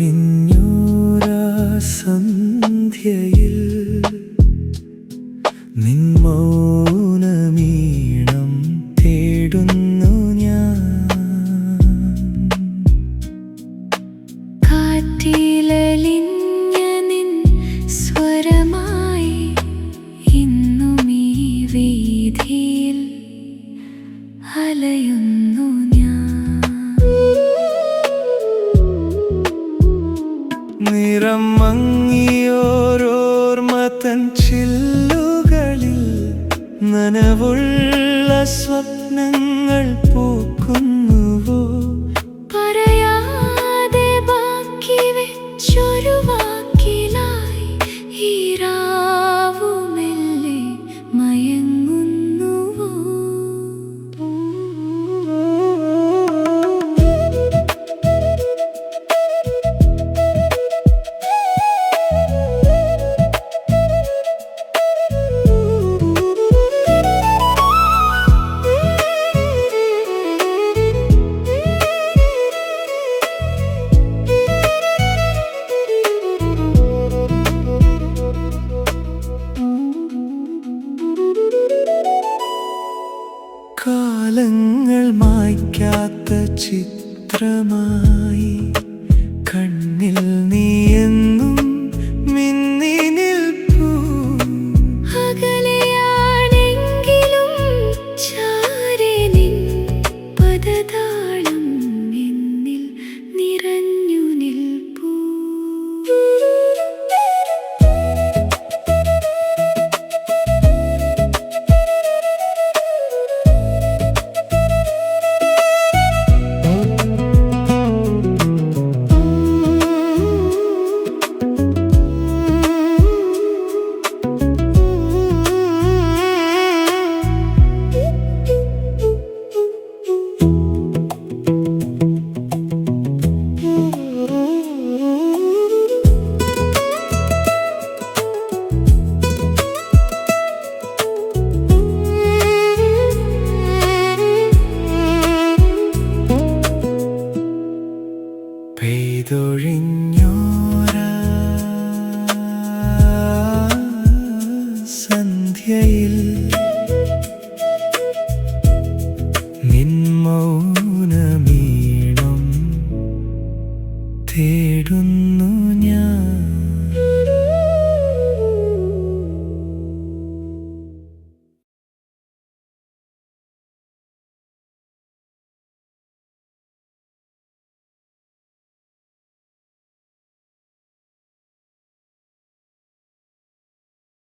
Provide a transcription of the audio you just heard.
പെയ്തൊഴിഞ്ഞോരാ സന്ധ്യയിൽ നിൻ മൗനമീണം തേടുന്നു ഞാൻ. കാറ്റിലലിഞ്ഞ നിൻ സ്വരമായി ഇന്നും ഈ വീഥിയിൽ അലയുന്നു ഞാൻ. നിറം മങ്ങിയോരോർമ്മ തൻ ചില്ലുകളിൽ നനവുള്ള സ്വപ്നങ്ങൾ പൂക്കുന്നുവോ? പറയാതെ ബാക്കി വെച്ചൊരു വാക്കിലായി ഈ രാവു മെല്ലെ മയങ്ങുന്നുവോ? കാലങ്ങൾ മായ്ക്കാത്ത ചിത്രമായി കണ്ണിൽ നീ എന്നും മിന്നി നിൽപ്പൂ. അകലെയാണെങ്കിലും ചാരെ നിൻ പദതാളം എന്നിൽ നിറഞ്ഞു നിൽപ്പൂ. പെയ്തൊഴിഞ്ഞോരാ സന്ധ്യയിൽ നിൻ മൗനമീണം തേടുന്നു ഞാൻ.